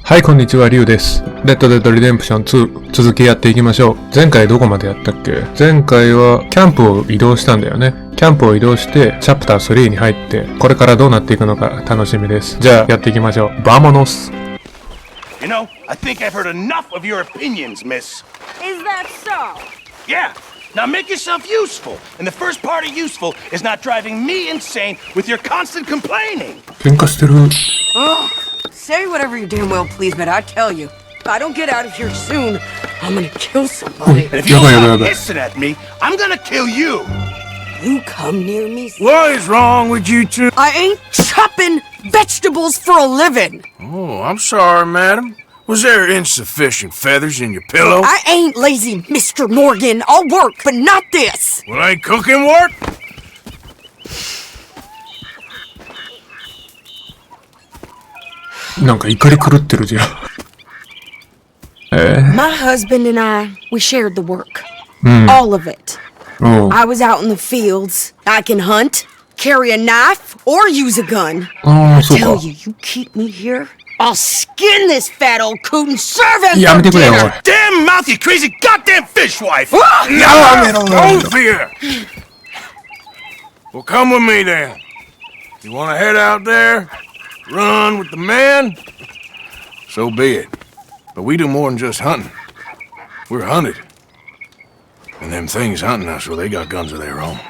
はい、こんにちは、リュウです。レッドデッドリデンプション2、続きやっていきましょう。前回どこまでやったっけ？前回はキャンプを移動したんだよね。キャンプを移動して、チャプター3に入って、これからどうなっていくのか楽しみです。じゃあ、やっていきましょう。バモノス。You know, I think I've heard enough of your opinions, miss. Is that so? Yeah. Now make yourself useful. And the first part of useful is not driving me insane with your constant complaining. 喧嘩してる。Say whatever you damn well please, but I tell you, if I don't get out of here soon, I'm gonna kill somebody. And if you stop hissing at me, I'm gonna kill you. You come near me. What is wrong with you two? I ain't chopping vegetables for a living. Oh, I'm sorry, madam. Was there insufficient feathers in your pillow? I ain't lazy, Mr. Morgan. I'll work, but not this. Well, ain't cooking work? なんか怒り狂ってるじゃん。My husband and I, we shared the work. All of it. I was out in the fields. I can hunt, carry a knife, or use a gun. I tell you, you keep me here, I'll skin this fat old coot and serve him for dinner. Damn mouth, you crazy goddamn fishwife! Don't fear. Well, come with me then. You want to head out there, run with the men? So be it. But we do more than just hunting. We're hunted. And them things hunting us, well, they got guns of their own.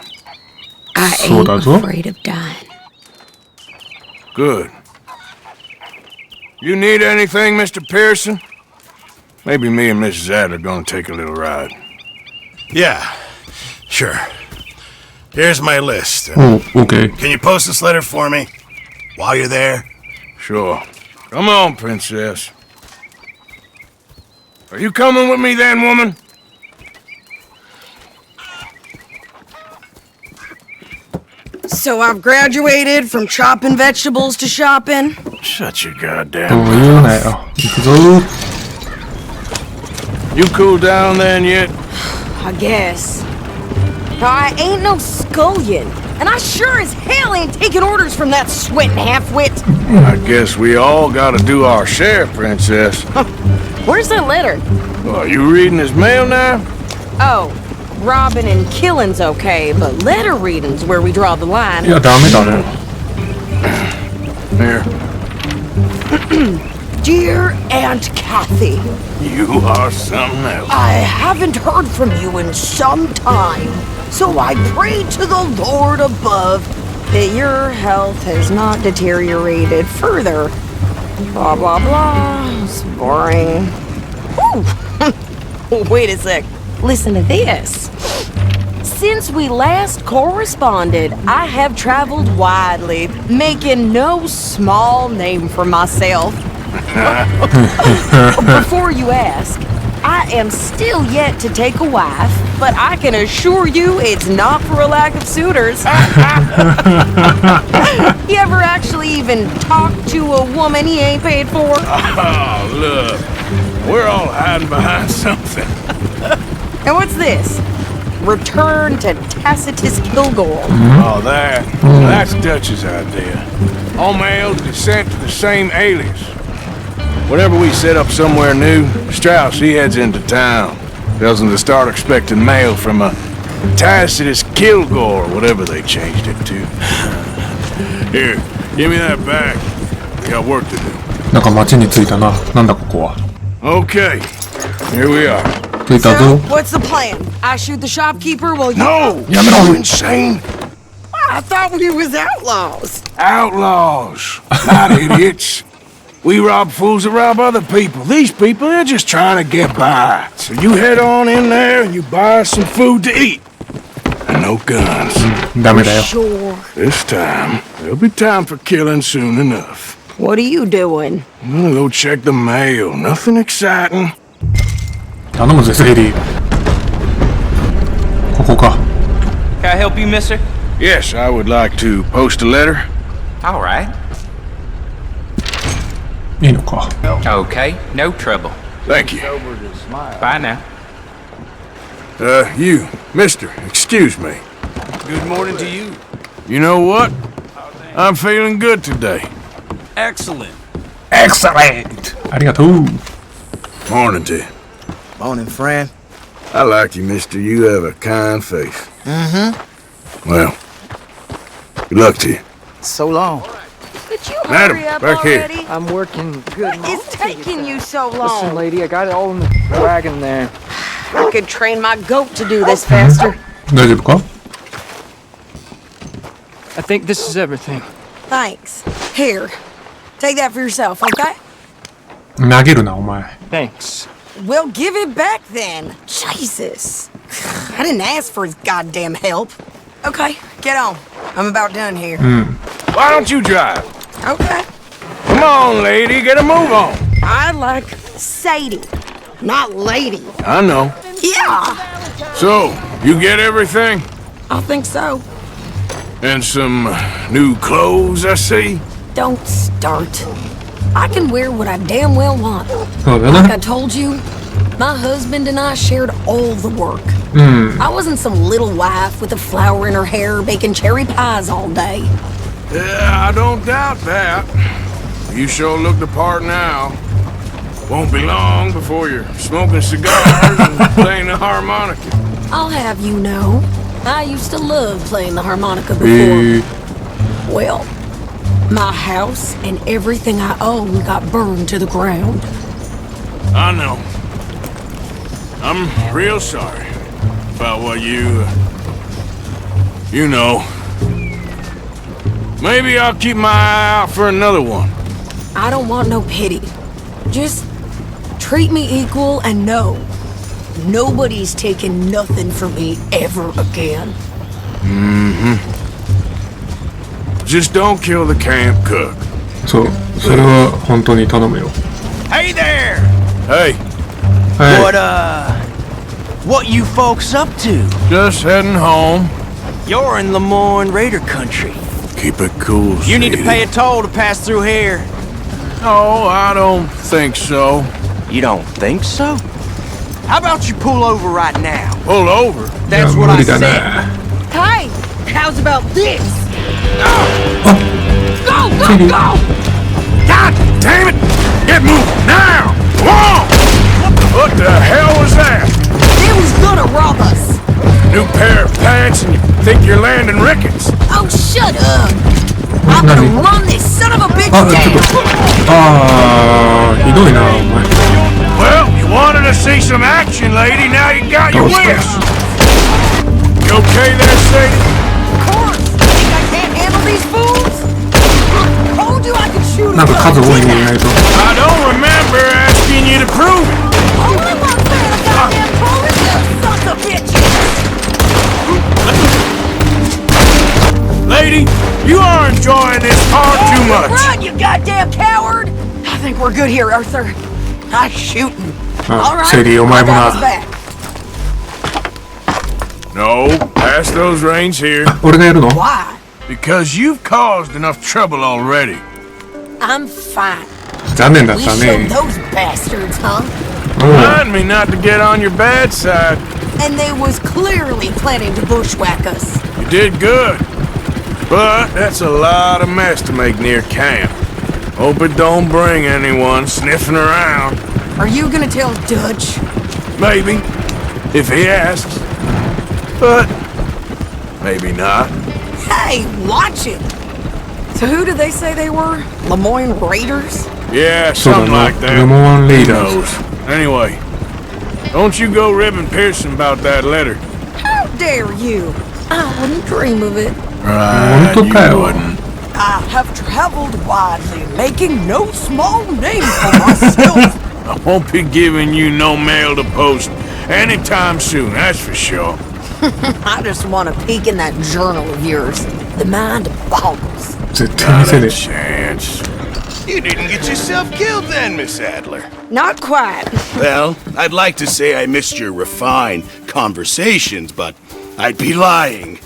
I ain't afraid of dying. Good. You need anything, Mr. Pearson? Maybe me and Mrs. Adler are gonna take a little ride. Yeah, sure. Here's my list. Okay. Can you post this letter for me? While you're there? Sure. Come on, princess. Are you coming with me then, woman? So I've graduated from chopping vegetables to shopping. Shut your goddamn もう言うなよ。行くぞ。You cool down then yet? I guess. Now, I ain't no scullion, and I sure as hell ain't taking orders from that sweating half-wit. I guess we all gotta do our share, princess. Where's that letter? Well, you reading his mail now? Oh, robbing and killing's okay, but letter reading's where we draw the line. いや、ダメだね。Here. Dear Aunt Kathy, You are something else. I haven't heard from you in some time, so I pray to the Lord above that your health has not deteriorated further. Blah, blah, blah. It's boring. Ooh. Wait a sec. Listen to this. Since we last corresponded, I have traveled widely, making no small name for myself. Before you ask, I am still yet to take a wife, but I can assure you it's not for a lack of suitors. You ever actually even talk to a woman he ain't paid for? Oh, look. We're all hiding behind something. And what's this? Return to Tacitus Kilgore. Oh, that's Dutch's idea. All males descent to the same alias. Whenever we set up somewhere new, Strauss, he heads into town. Tells them to start expecting mail from a Tacitus Kilgore, or whatever they changed it to. Here, give me that back. We got work to do. なんか街に着いたな。なんだここは。Okay, here we are. 着いたぞ。 So, what's the plan? I shoot the shopkeeper while you... No! You insane? I thought we was outlaws. Outlaws, not idiots. We rob fools that rob other people. These people, they're just trying to get by. So you head on in there and you buy some food to eat. And no guns. ダメだよ。 Sure. This time, there'll be time for killing soon enough. What are you doing? I'm gonna go check the mail. Nothing exciting. 頼むぜ、セイリー。ここか。Can I help you, mister? Yes, I would like to post a letter. All right. いいのか。Okay, no trouble. Thank you. Bye now. You, mister, excuse me. Good morning to you. You know what? I'm feeling good today. Excellent. Excellent! ありがとう。 Morning to you. Morning, friend. I like you, mister. You have a kind face. Well, good luck to you. So long. Could you Madam, hurry up back here. already? I'm working good. What is taking you so Listen, long? lady, I got it all in the wagon there. I could train my goat to do this faster. 大丈夫か？ I think this is everything. Thanks. Here, take that for yourself, okay? 投げるな、お前。 Thanks. We'll give it back then. Jesus. I didn't ask for his goddamn help. Okay, get on. I'm about done here. Why don't you drive? Okay. Come on, lady. Get a move on. I like Sadie, not lady. I know. Yeah, So, you get everything? I think so. And some new clothes, I see? Don't start. I can wear what I damn well want. そうだ Like な。 I told you, my husband and I shared all the work. I wasn't some little wife with a flower in her hair baking cherry pies all day. Yeah, I don't doubt that. You sure look the part now. Won't be long before you're smoking cigars and playing the harmonica. I'll have you know, I used to love playing the harmonica え before. Well, my house and everything I own got burned to the ground. I know. I'm real sorry about what you know. Maybe I'll keep my eye out for another one. I don't want no pity. Just treat me equal and know nobody's taking nothing from me ever again. Just don't kill the camp cook. そう。それは本当に頼むよ。 Hey there! Hey, は What you folks up to? just heading home. You're in Lemoyne Raider country. Keep it cool, You need to pay a Sadie. toll to pass through here. No, I don't think so. You don't think so? How about you pull over right now? Pull over. い。 That's いや what 無 I 理だ said. ね。 Hey, how's about this? Oh. Go, go, Sadie. go! God damn it! Get moving now! Come on! What the hell was that? It was gonna rob us. New pair of pants and you think you're landing Ricketts? Oh, shut up. I'm gonna run this son of a bitch あ、ちょっ down. と。あー、ひどいな、お前。 Well, you wanted to see some action, lady. Now you got your Oh, shit. wish. You okay there, Sadie? Of course. Think I can't handle these fools? I told you I could shoot なん them か数多いね、意外と。 I don't remember asking you to prove it. Oh, I'm not fan of goddamn police, you sons of bitches. Lady, you are enjoying this far too much. Run, you goddamn coward! I think we're good here, Arthur. I'm shooting. あ All right, セリー、お前 I も got his な。 back. No, pass those reins here. 俺がやるの？ Why? Because you've caused enough trouble already. I'm fine. 残念だっ We た showed ね。 those bastards, huh? うん。 Remind me not to get on your bad side. And they was clearly planning to bushwhack us. You did good. But that's a lot of mess to make near camp. Hope it don't bring anyone sniffing around. Are you gonna tell Dutch? Maybe, if he asks. But maybe not. Hey, watch it! So who did they say they were? Lemoyne Raiders? Yeah, そうだ something な。 like that. レモンレイ Who ダーズ。 knows? Anyway, don't you go ribbing Pearson about that letter. How dare you? I wouldn't dream of it. Right,本当か you よ。 wouldn't. I have traveled widely, making no small name for myself. I won't be giving you no mail to post anytime soon, that's for sure. I just want to peek in that journal of yours. The mind boggles. 絶対見 Not せね a chance. You didn't get yourself killed then, Miss Adler. Not quite. Well, I'd like to say I missed your refined conversations, but I'd be lying.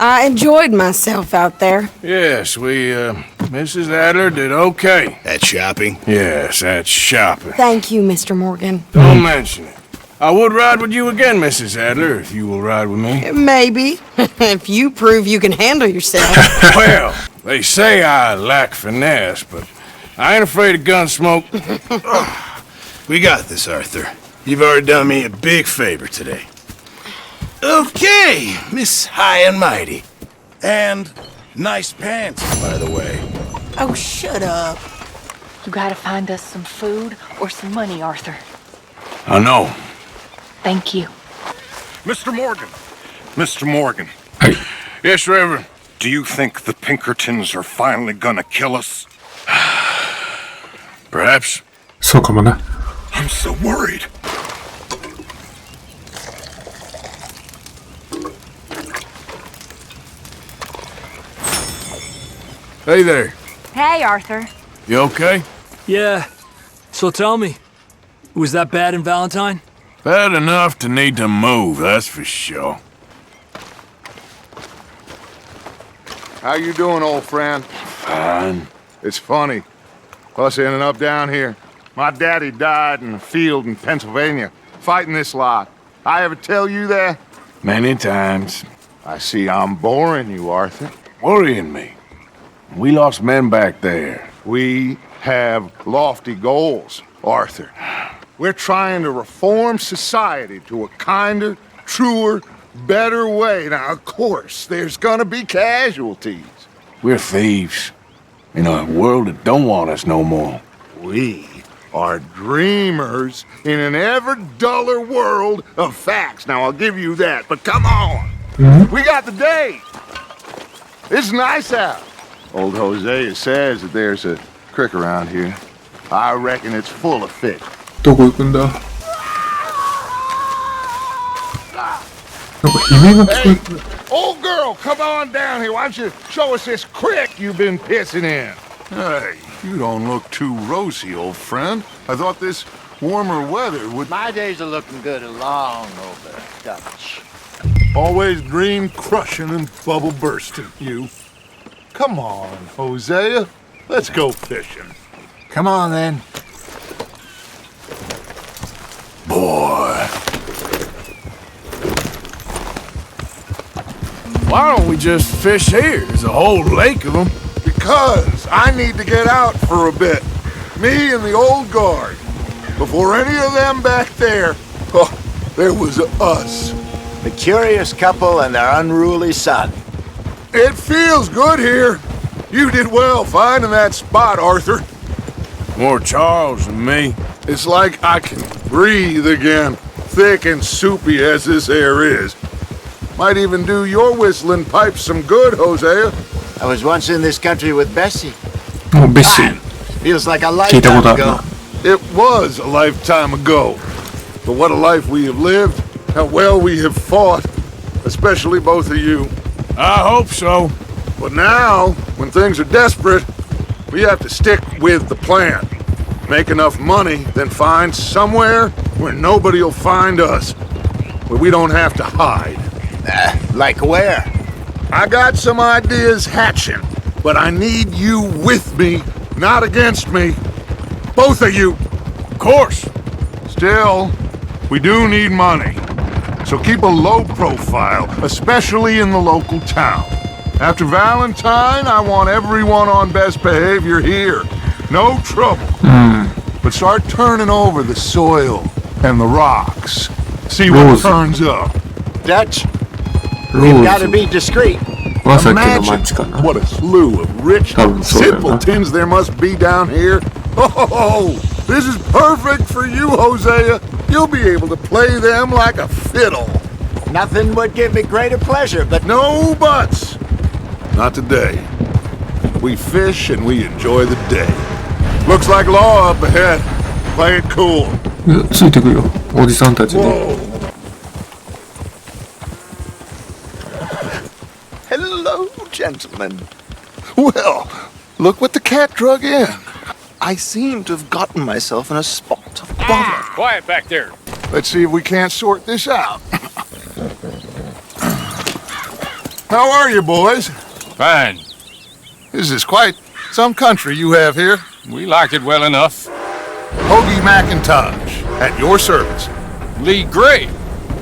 I enjoyed myself out there. Yes, Mrs. Adler did okay. At shopping? Yes, that's shopping. Thank you, Mr. Morgan. Don't mention it. I would ride with you again, Mrs. Adler, if you will ride with me. Maybe. If you prove you can handle yourself. Well, they say I lack finesse, but I ain't afraid of gun smoke. We got this, Arthur. You've already done me a big favor today. Okay, Miss High and Mighty. And nice pants, by the way. Oh, shut up. You gotta find us some food or some money, Arthur. I know. Thank you. Mr. Morgan. Mr. Morgan. Yes, Reverend. Do you think the Pinkertons are finally gonna kill us? Perhaps. そうかもな。 I'm so worried. Hey there. Hey, Arthur. You okay? Yeah. So tell me, was that bad in Valentine? Bad enough to need to move, that's for sure. How you doing, old friend? Fine. It's funny. Us ending up down here. My daddy died in a field in Pennsylvania, fighting this lot. I ever tell you that? Many times. I see I'm boring you, Arthur. Worrying me. We lost men back there. We have lofty goals, Arthur. We're trying to reform society to a kinder, truer, better way. Now, of course, there's gonna be casualties. We're thieves. In a world that don't want us no more. We are dreamers in an ever duller world of facts. Now, I'll give you that, but come on. We got the day. It's nice out. Old Hosea says that there's a creek around here. I reckon it's full of fish. どこ行くんだ。なんか悲鳴が聞こえてる。 Old girl, come on down here. Why don't you show us this creek you've been pissing in? Hey, you don't look too rosy, old friend. I thought this warmer weather would... My days are looking good along over Dutch. Always dream crushing and bubble bursting, you. Come on, Hosea. Let's go fishing. Come on, then. Boy. Why don't we just fish here? There's a whole lake of them. Because I need to get out for a bit. Me and the old guard. Before any of them back there, oh, there was us. The curious couple and their unruly son. It feels good here. You did well finding that spot, Arthur. More Charles than me. It's like I can breathe again, thick and soupy as this air is. Might even do your whistling pipes some good, Hosea. I was once in this country with Bessie. もうベッシー。 Feels like a 聞いたこ lifetime とある ago. な。 It was a lifetime ago. But what a life we have lived, how well we have fought, especially both of you. I hope so. But now, when things are desperate, we have to stick with the plan. Make enough money, then find somewhere where nobody will find us. Where we don't have to hide. Like where? I got some ideas hatching, but I need you with me, not against me. Both of you. Of course. Still, we do need money. So keep a low profile, especially in the local town. After Valentine, I want everyone on best behavior here. No trouble. But start turning over the soil and the rocks. See what Rose. turns up. Dutch, ロ we've ー got to ズ。 be discreet. はさっきの町かな。 What a slew of rich Town, so yeah, huh? simpletons there must be down here. Oh, this is perfect for you, Hosea. You'll be able to play them like a fiddle. Nothing would give me greater pleasure, but No buts. Not today. We fish and we enjoy the day. Looks like law up ahead. Play it cool. いやついてくよ。おじさんたちで。 Whoa. hello, gentlemen. Well, look what the cat drug in. I seem to have gotten myself in a spot of bother. Quiet back there. Let's see if we can't sort this out. How are you, boys? Fine. This is quite some country you have here. We like it well enough. Hoagie McIntosh, at your service. Lee Gray.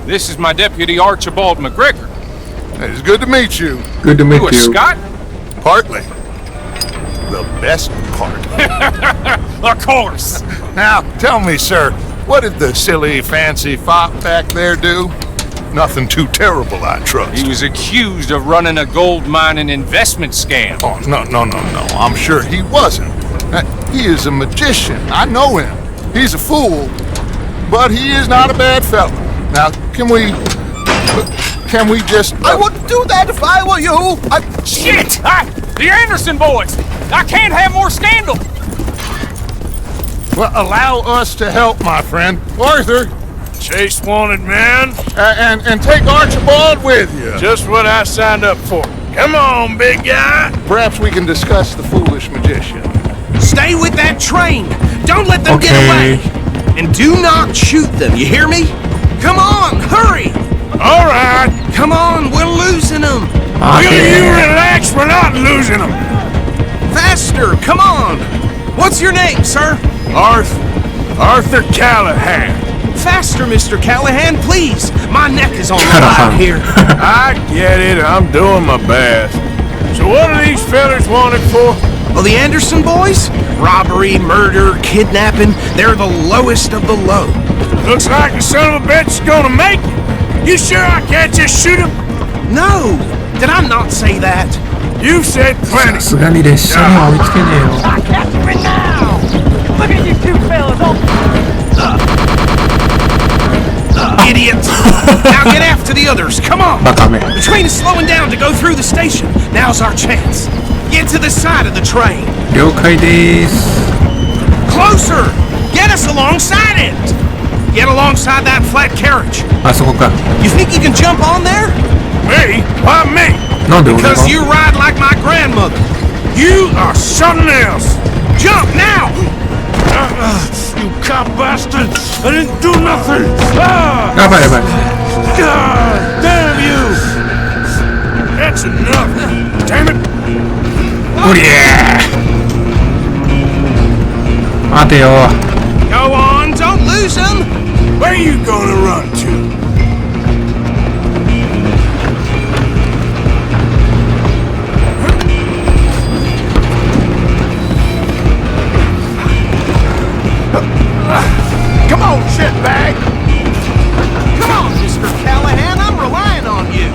This is my deputy Archibald McGregor. It's good to meet you. Good to meet You a you. Scot? Partly. the best part. Of course. Now, tell me, sir, what did the silly, fancy fop back there do? Nothing too terrible, I trust. He was accused of running a gold mining investment scam. Oh, no. I'm sure he wasn't. He is a magician. I know him. He's a fool, but he is not a bad fellow. Now, can we just... I wouldn't do that if I were you! Shit! The Anderson boys! I can't have more scandal! Well, allow us to help, my friend. Arthur! Chase wanted man. And take Archibald with you. Just what I signed up for. Come on, big guy! Perhaps we can discuss the foolish magician. Stay with that train! Don't let them get away! And do not shoot them, you hear me? Come on, hurry! All right! Come on, we're losing them! Will you relax? We're not losing them! Faster, come on! What's your name, sir? Arthur Callahan. Faster, Mr. Callahan, please! My neck is on the line here. I get it, I'm doing my best. So what are these fellas wanted for? Well, the Anderson boys? Robbery, murder, kidnapping, they're the lowest of the low. Looks like the son of a bitch is gonna make it. You sure I can't just shoot him? No! Did I not say that? You said plenty. さすがに列車には追いつけねえよ。 Catch me now! Look at you two fellas all... Idiots! Now get after the others, come on! バカめ。 The train is slowing down to go through the station. Now's our chance. Get to the side of the train. 了解です。 Closer! Get us alongside it! Get alongside that flat carriage. あそこか。 You think you can jump on there? Me? Why me? なんで俺が Because you ride like my grandmother. You are something else. Jump now! You cop bastard! I didn't do nothing! やばいやばい。 God damn you! That's enough! Damn it! おりゃー。待てよ。 Go on, don't lose them! Where are you gonna run to? Come on, shitbag! Come on, Mr. Callahan, I'm relying on you.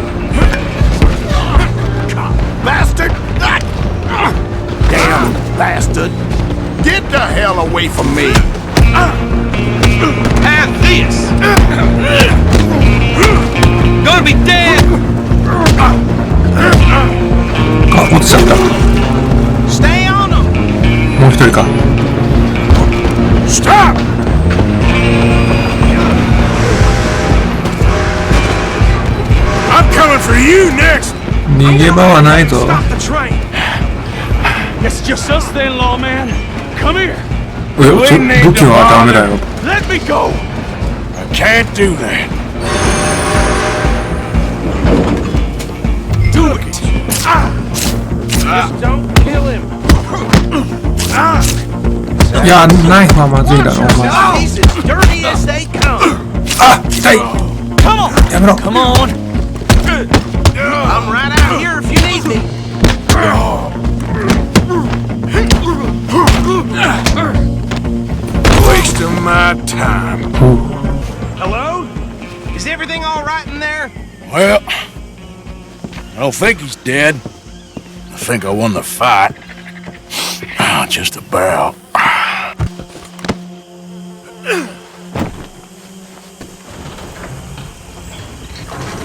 Bastard! Damn bastard. Get the hell away from me! Have this. Gonna be dead. あ、落ちちゃった。 Stay on them. もう一人か。 Stop! I'm coming for you next! 逃げ場はないぞ。 Stop the train. It's just us then, lawman. Come here. 武器はダメだよ。 Let me go. I can't do that. Do it. Just don't kill him. いや、ナイフはまずいだろ、お前。 He's as dirty as they come. あ、痛い。 Come on. やめろ。 Come on. I'm right out here if you need me. Wasting my time. Hello? Is everything all right in there? Well, I don't think he's dead. I think I won the fight. Just about.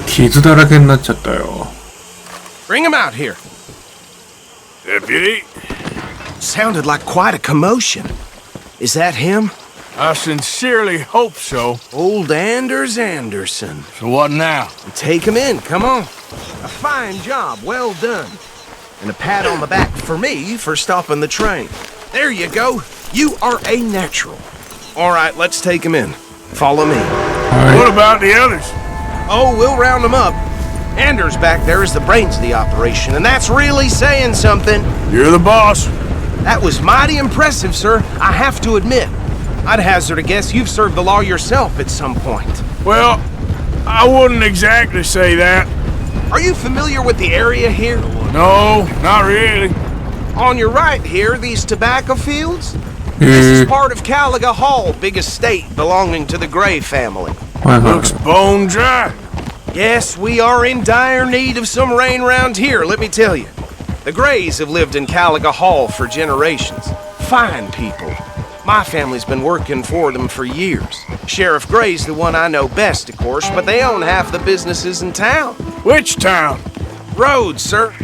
傷だらけになっちゃったよ。 Bring him out here. Deputy? Sounded like quite a commotion. Is that him? I sincerely hope so. Old Anders Anderson. So what now? Take him in, come on. A fine job, well done. And a pat on the back for me for stopping the train. There you go. You are a natural. All right, let's take him in. Follow me. What about the others? Oh, we'll round them up. Anders back there is the brains of the operation, and that's really saying something. You're the boss. That was mighty impressive, sir. I have to admit. I'd hazard a guess you've served the law yourself at some point. Well, I wouldn't exactly say that. Are you familiar with the area here? No, not really. On your right here, these tobacco fields? This is part of Caliga Hall, big estate belonging to the Gray family. Looks bone dry. Yes, we are in dire need of some rain round here, let me tell you. The Grays have lived in Caliga Hall for generations. Fine people. My family's been working for them for years. Sheriff Gray's the one I know best, of course, but they own half the businesses in town. Which town? Rhodes, sir.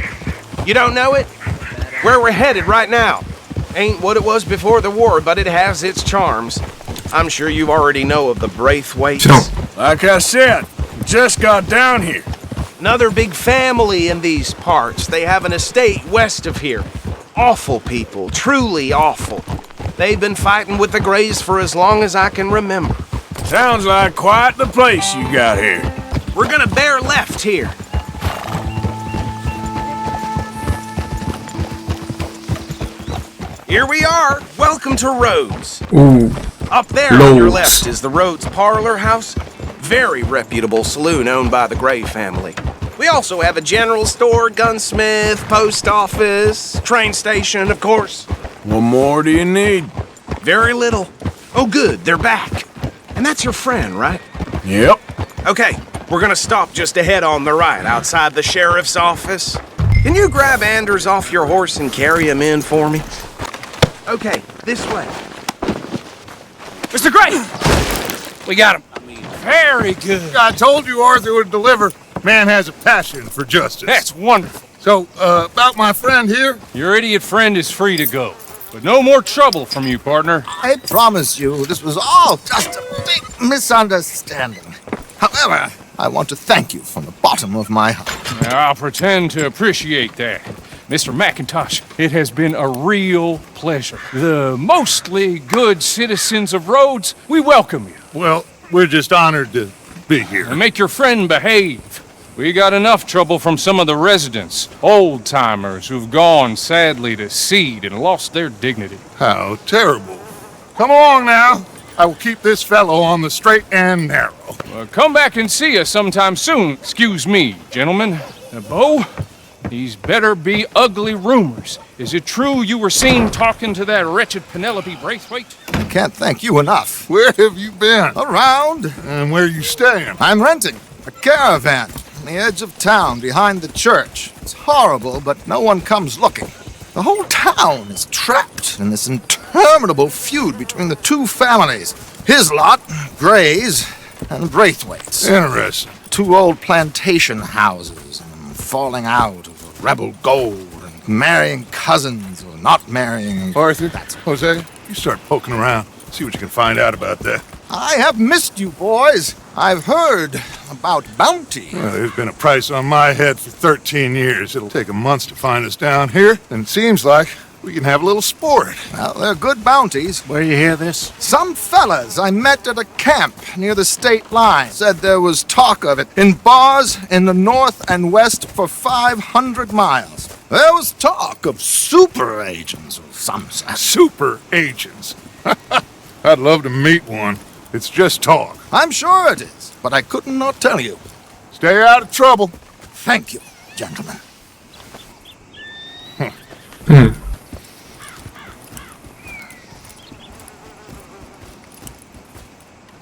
You don't know it? Where we're headed right now. Ain't what it was before the war, but it has its charms. I'm sure you already know of the Braithwaites. Like I said, just got down here. Another big family in these parts. They have an estate west of here. Awful people, truly awful. They've been fighting with the Grays for as long as I can remember. Sounds like quite the place you got here. We're gonna bear left here. Here we are. Welcome to Rhodes. Ooh. Up there on your left is the Rhodes Parlor House. Very reputable saloon owned by the Gray family. We also have a general store, gunsmith, post office, train station, of course. What more do you need? Very little. Oh, good, they're back. And that's your friend, right? Yep. Okay, we're gonna stop just ahead on the right, outside the sheriff's office. Can you grab Anders off your horse and carry him in for me? Okay, this way. Mr. Gray! We got him. Very good. I told you Arthur would deliver. Man has a passion for justice. That's wonderful. So, about my friend here? Your idiot friend is free to go. But no more trouble from you, partner. I promise you, this was all just a big misunderstanding. However, I want to thank you from the bottom of my heart. I'll pretend to appreciate that. Mr. McIntosh, it has been a real pleasure. The mostly good citizens of Rhodes, we welcome you. Well, we're just honored to be here. And make your friend behave. We got enough trouble from some of the residents, old-timers who've gone, sadly, to seed and lost their dignity. How terrible. Come along now. I will keep this fellow on the straight and narrow. Come back and see us sometime soon. Excuse me, gentlemen. Bo, these better be ugly rumors. Is it true you were seen talking to that wretched Penelope Braithwaite? I can't thank you enough. Where have you been? Around. And where are you staying? I'm renting a caravan on the edge of town behind the church. It's horrible, but no one comes looking. The whole town is trapped in this interminable feud between the two families. His lot, Gray's, and Braithwaite's. Interesting. Two old plantation houses, and falling out over rebel gold, and marrying cousins or not marrying. Arthur, Jose, you start poking around. See what you can find out about that. I have missed you, boys. I've heard about bounty. Well, there's been a price on my head for 13 years. It'll take 'em months to find us down here, and it seems like we can have a little sport. Well, they're good bounties. Where you hear this? Some fellas I met at a camp near the state line said there was talk of it in bars in the north and west for 500 miles. There was talk of super agents of some sort. Super agents? I'd love to meet one. It's just talk. I'm sure it is, but I couldn't not tell you. Stay out of trouble. Thank you, gentlemen.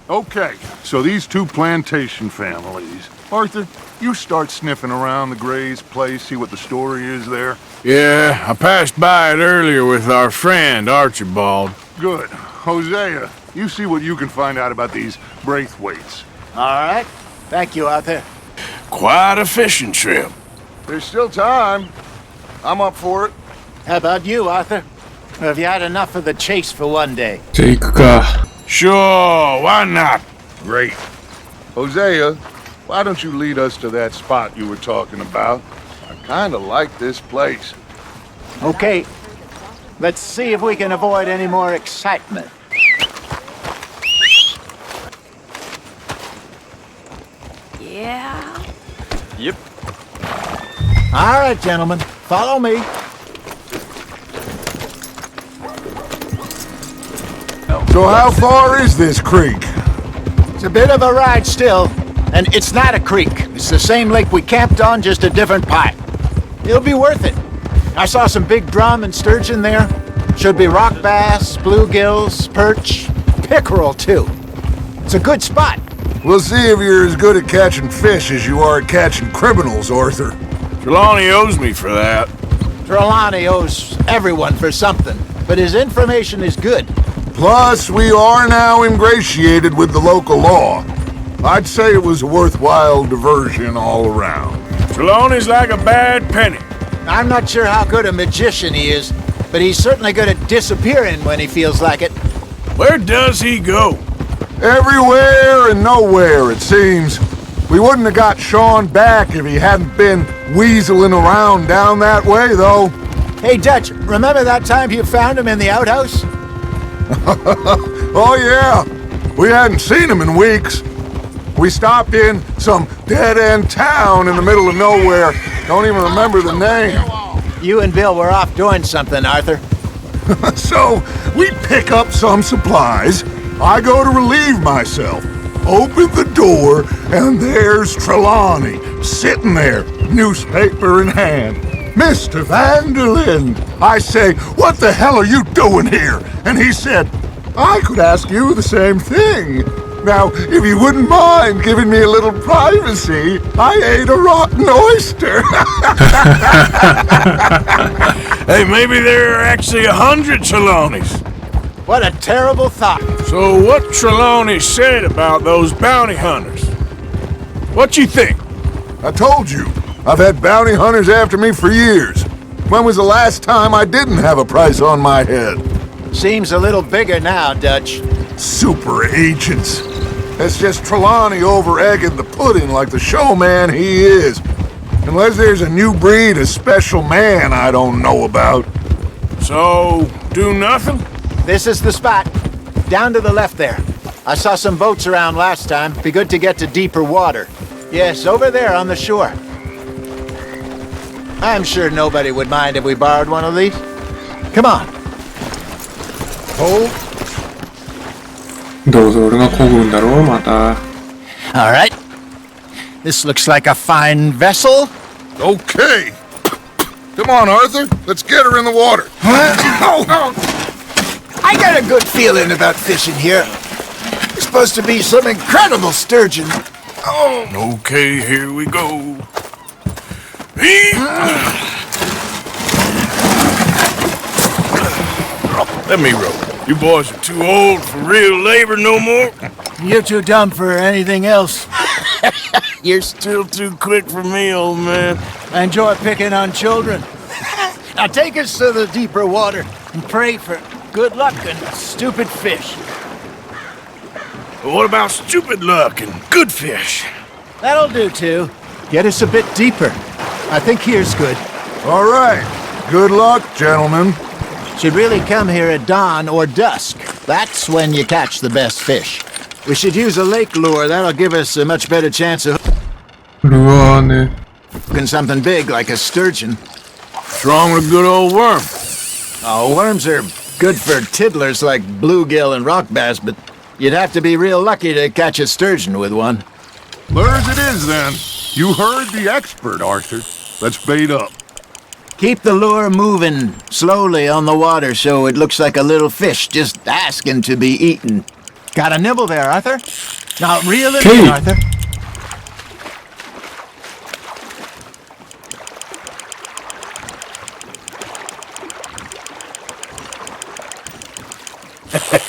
Okay, so these two plantation families. Arthur, you start sniffing around the Gray's place, see what the story is there. Yeah, I passed by it earlier with our friend, Archibald. Good. Hosea, you see what you can find out about these Braithwaites. All right. Thank you, Arthur. Quite a fishing trip. There's still time. I'm up for it. How about you, Arthur? Or have you had enough of the chase for one day? Sure, why not? Great. Hosea, why don't you lead us to that spot you were talking about? I kinda like this place. Okay. Let's see if we can avoid any more excitement. Yeah. Yep. All right, gentlemen. Follow me. So how far is this creek? It's a bit of a ride still, and it's not a creek. It's the same lake we camped on, just a different pipe. It'll be worth it. I saw some big drum and sturgeon there. Should be rock bass, bluegills, perch, pickerel too. It's a good spot. We'll see if you're as good at catching fish as you are at catching criminals, Arthur. Trelawney owes me for that. Trelawney owes everyone for something, but his information is good. Plus, we are now ingratiated with the local law. I'd say it was a worthwhile diversion all around. Trelawney's like a bad penny. I'm not sure how good a magician he is, but he's certainly good at disappearing when he feels like it. Where does he go? Everywhere and nowhere, it seems. We wouldn't have got Sean back if he hadn't been weaseling around down that way, though. Hey, Dutch, remember that time you found him in the outhouse? Oh, yeah. We hadn't seen him in weeks. We stopped in some dead-end town in the middle of nowhere. Don't even remember the name. You and Bill were off doing something, Arthur. So, we pick up some supplies. I go to relieve myself. Open the door, and there's Trelawney, sitting there, newspaper in hand. Mr. Vanderlyn! I say, what the hell are you doing here? And he said, I could ask you the same thing. Now, if you wouldn't mind giving me a little privacy, I ate a rotten oyster. Hey, maybe there are actually 100 Trelawneys. What a terrible thought. So what Trelawney said about those bounty hunters? What you think? I told you, I've had bounty hunters after me for years. When was the last time I didn't have a price on my head? Seems a little bigger now, Dutch. Super agents. It's just Trelawney over-egging the pudding like the showman he is. Unless there's a new breed of special man I don't know about. So, do nothing? This is the spot. Down to the left there. I saw some boats around last time. Be good to get to deeper water. Yes, over there on the shore. I'm sure nobody would mind if we borrowed one of these. Come on. Hold. どうぞ俺が漕ぐんだろうまた。All right. This looks like a fine vessel. Okay. Come on, Arthur. Let's get her in the water. I got a good feeling about fishing here. It's supposed to be some incredible sturgeon. Oh. Okay, here we go. Let me row. You boys are too old for real labor no more. You're too dumb for anything else. You're still too quick for me, old man. I enjoy picking on children. Now take us to the deeper water and pray for good luck and stupid fish. What about stupid luck and good fish? That'll do too. Get us a bit deeper. I think here's good. All right. Good luck, gentlemen. Should really come here at dawn or dusk. That's when you catch the best fish. We should use a lake lure. That'll give us a much better chance of hooking something big like a sturgeon. What's wrong with a good old worm? Oh, worms are good for tiddlers like bluegill and rock bass, but you'd have to be real lucky to catch a sturgeon with one. Lures it is, then. You heard the expert, Arthur. Let's bait up. Keep the lure moving slowly on the water so it looks like a little fish just asking to be eaten. Got a nibble there, Arthur? Now reel it in, Arthur.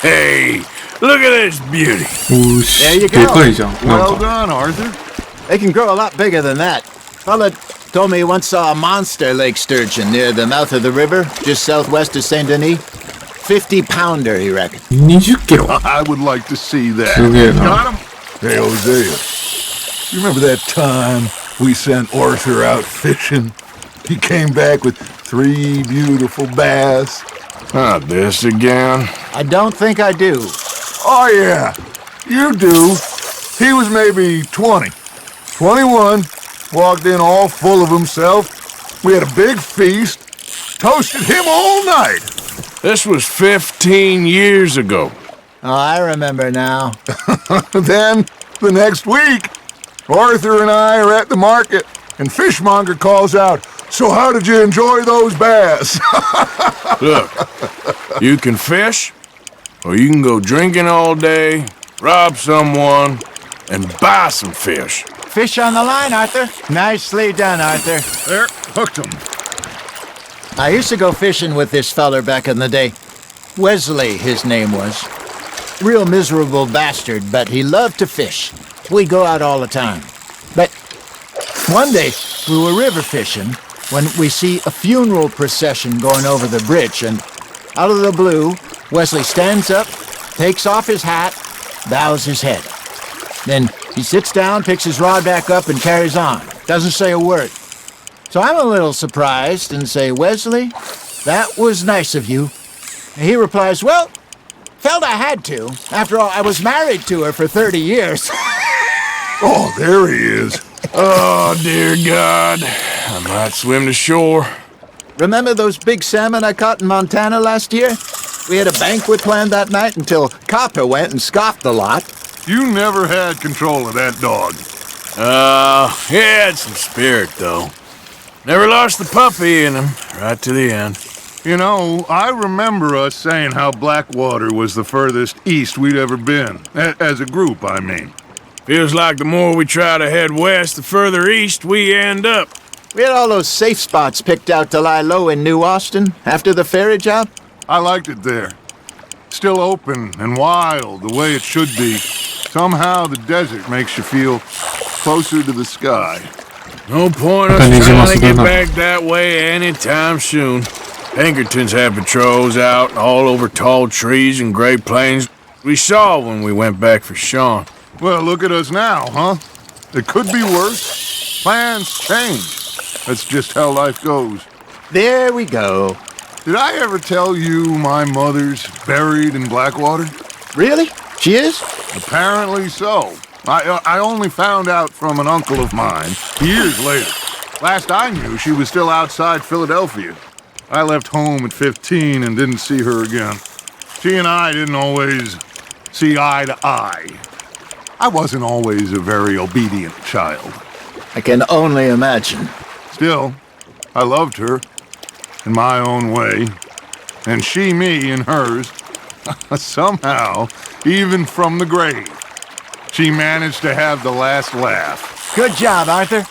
Hey, look at this beauty. There you go. Well done, Arthur. They can grow a lot bigger than that. Fella told me he once saw a monster lake sturgeon near the mouth of the river, just southwest of Saint Denis. 50-pounder, he reckoned. 20 kilo. I would like to see that. Got him? Hey, Hosea. You remember that time we sent Arthur out fishing? He came back with 3 beautiful bass. Not this again. I don't think I do. Oh, yeah. You do. He was maybe 20. 21. Walked in all full of himself. We had a big feast. Toasted him all night. This was 15 years ago. Oh, I remember now. Then, the next week, Arthur and I are at the market, and Fishmonger calls out, So how did you enjoy those bass? Look, you can fish, or you can go drinking all day, rob someone, and buy some fish. Fish on the line, Arthur. Nicely done, Arthur. There, hooked 'em. I used to go fishing with this feller back in the day. Wesley, his name was. Real miserable bastard, but he loved to fish. We go out all the time. But one day, we were river fishing when we see a funeral procession going over the bridge, and out of the blue, Wesley stands up, takes off his hat, bows his head. Then he sits down, picks his rod back up, and carries on. Doesn't say a word. So I'm a little surprised and say, Wesley, that was nice of you. And he replies, well, felt I had to. After all, I was married to her for 30 years. Oh, there he is. Oh, dear God. I might swim to shore. Remember those big salmon I caught in Montana last year? We had a banquet planned that night until Copper went and scoffed the lot. You never had control of that dog. He had some spirit, though. Never lost the puppy in him, right to the end. You know, I remember us saying how Blackwater was the furthest east we'd ever been. As a group, I mean. Feels like the more we try to head west, the further east we end up. We had all those safe spots picked out to lie low in New Austin after the ferry job. I liked it there. Still open and wild, the way it should be. Somehow the desert makes you feel closer to the sky. No point us trying to get back that way anytime soon. Pinkertons had patrols out all over tall trees and Great Plains. We saw when we went back for Sean. Well, look at us now, huh? It could be worse. Plans change. That's just how life goes. There we go. Did I ever tell you my mother's buried in Blackwater? Really? She is? Apparently so. I only found out from an uncle of mine years later. Last I knew, she was still outside Philadelphia. I left home at 15 and didn't see her again. She and I didn't always see eye to eye. I wasn't always a very obedient child. I can only imagine. Still, I loved her in my own way, and she me in hers. Somehow, even from the grave, she managed to have the last laugh. Good job, Arthur.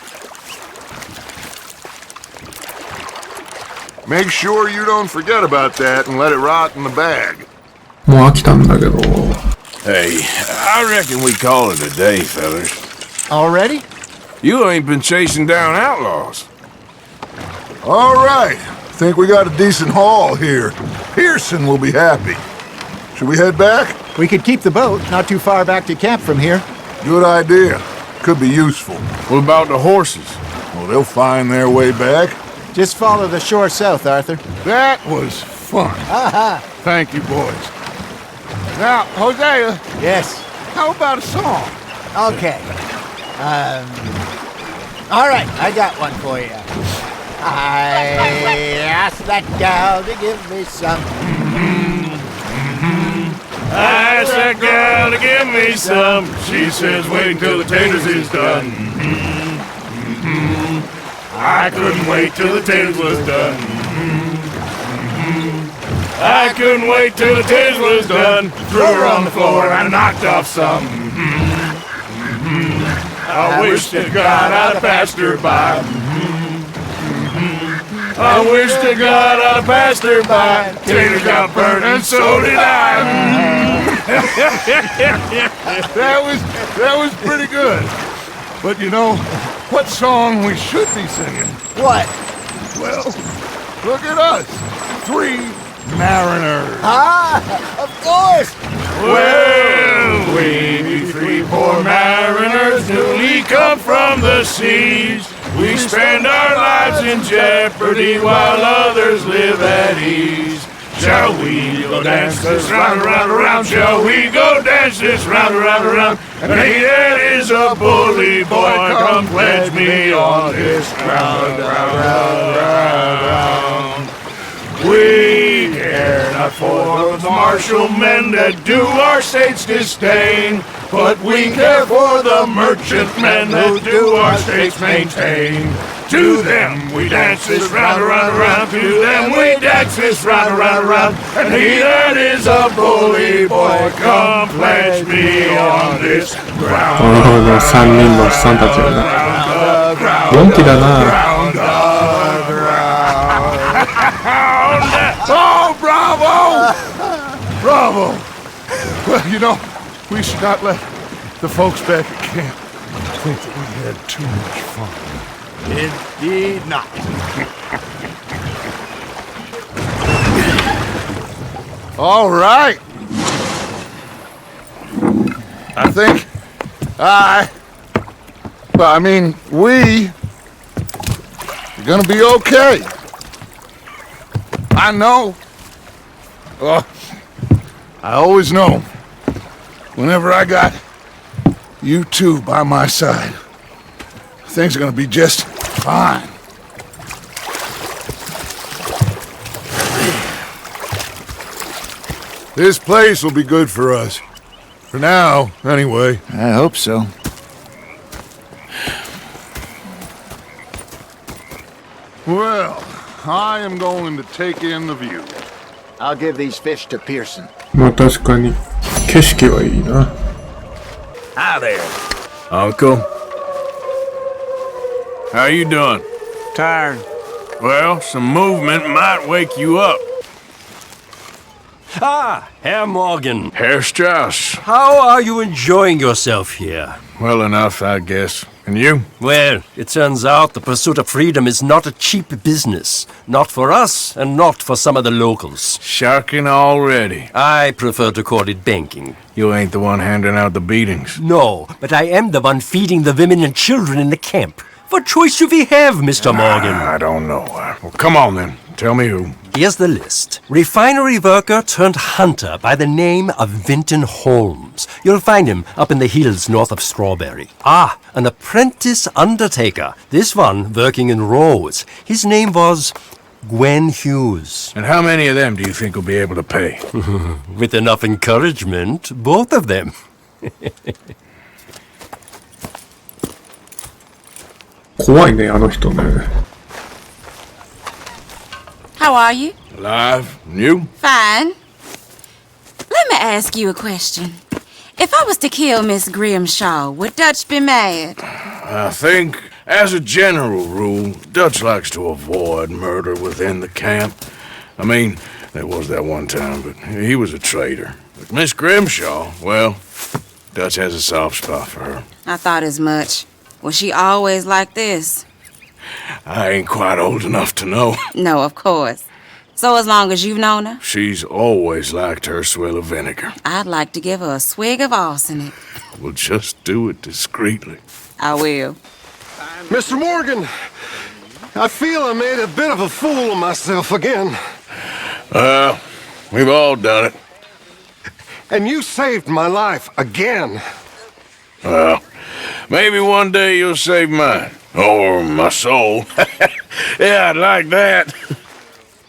Make sure you don't forget about that and let it rot in the bag. もう飽きたんだけど。 Hey, I reckon we call it a day, fellas. Already? You ain't been chasing down outlaws. All right. Think we got a decent haul here. Pearson will be happy. Should we head back? We could keep the boat not too far back to camp from here. Good idea. Could be useful. What about the horses? Well, they'll find their way back. Just follow the shore south, Arthur. That was fun. Thank you, boys. Now, Hosea. Yes? How about a song? Okay. All right, I got one for you. I asked that gal to give me some. I asked that gal to give me some. She says wait until the taters is done. I couldn't wait till the taters was done. I couldn't wait till the taters was done. Threw her on the floor and I knocked off some. I wish to God I'd have passed her by. I wish to God I'd have passed her by. Taters got burned and so did I. That was pretty good. But you know, what song we should be singing? What? Well, look at us. 3 mariners. Of course! Well, we be 3 poor mariners newly come from the seas. We spend our lives in jeopardy while others live at ease. Shall we go dance this round, around, around? Shall we go dance this round, around, around? And he that is a bully boy, come pledge me on this round, round, round, round, round. We care not for the martial men that do our states disdain, but we care for the merchant men that do our states maintain. To them we dance this round, around, around. To them we dance this round, around, around. And he that is a bully boy, come pledge me on this ground. 3人のおっさんたちよね。元気だな。Oh, bravo! Bravo! Well, you know, we should not let the folks back at camp think that we had too much fun. Indeed not. All right. I think we're gonna be okay. I know. I always know. Whenever I got you two by my side, things are gonna be just fine. This place will be good for us. For now, anyway. I hope so. Well, I am going to take in the view. I'll give these fish to Pearson. まあ確かに景色はいいな。Hi there, Uncle. How you doing? Tired. Well, some movement might wake you up. Ah, Herr Morgan. Herr Strauss. How are you enjoying yourself here? Well enough, I guess. And you? Well, it turns out the pursuit of freedom is not a cheap business. Not for us, and not for some of the locals. Sharking already. I prefer to call it banking. You ain't the one handing out the beatings. No, but I am the one feeding the women and children in the camp. What choice do we have, Mr. Morgan? I don't know. Well, come on then. Tell me who. Here's the list. Refinery worker turned hunter by the name of Vinton Holmes. You'll find him up in the hills north of Strawberry. Ah, an apprentice undertaker. This one working in Rose. His name was Gwen Hughes. And how many of them do you think will be able to pay? With enough encouragement, both of them. 怖いね、あの人ね。How are you? Alive. And you? Fine. Let me ask you a question. If I was to kill Miss Grimshaw, would Dutch be mad? I think, as a general rule, Dutch likes to avoid murder within the camp. I mean, there was that one time, but he was a traitor. But Miss Grimshaw, well, Dutch has a soft spot for her. I thought as much. Was she always like this? I ain't quite old enough to know. No, of course. So as long as you've known her? She's always liked her swill of vinegar. I'd like to give her a swig of arsenic. We'll just do it discreetly. I will. Mr. Morgan, I feel I made a bit of a fool of myself again. We've all done it. And you saved my life again. Well, maybe one day you'll save mine. Or my soul. Yeah, I'd like that.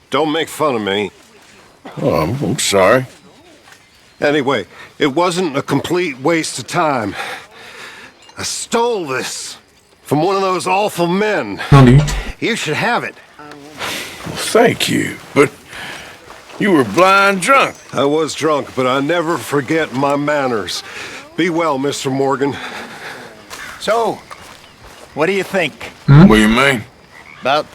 Don't make fun of me. Oh, I'm sorry. Anyway, it wasn't a complete waste of time. I stole this from one of those awful men. You should have it. Well, thank you, but you were blind drunk. I was drunk, but I never forget my manners. Be well, Mr. Morgan. So, what do you think? What do you mean? About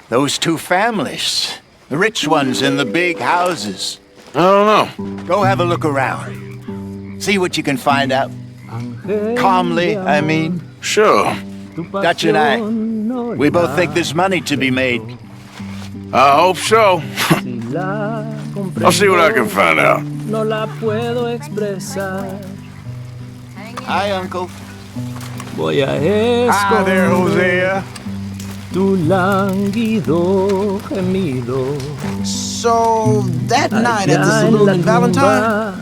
those two families. The rich ones in the big houses. I don't know. Go have a look around. See what you can find out. Calmly, I mean. Sure. Dutch and I, we both think there's money to be made. I hope so. I'll see what I can find out. Hi, Uncle. Voy a Hi there, Hosea. Tu lánguido gemido. So, that night at the saloon in Valentine,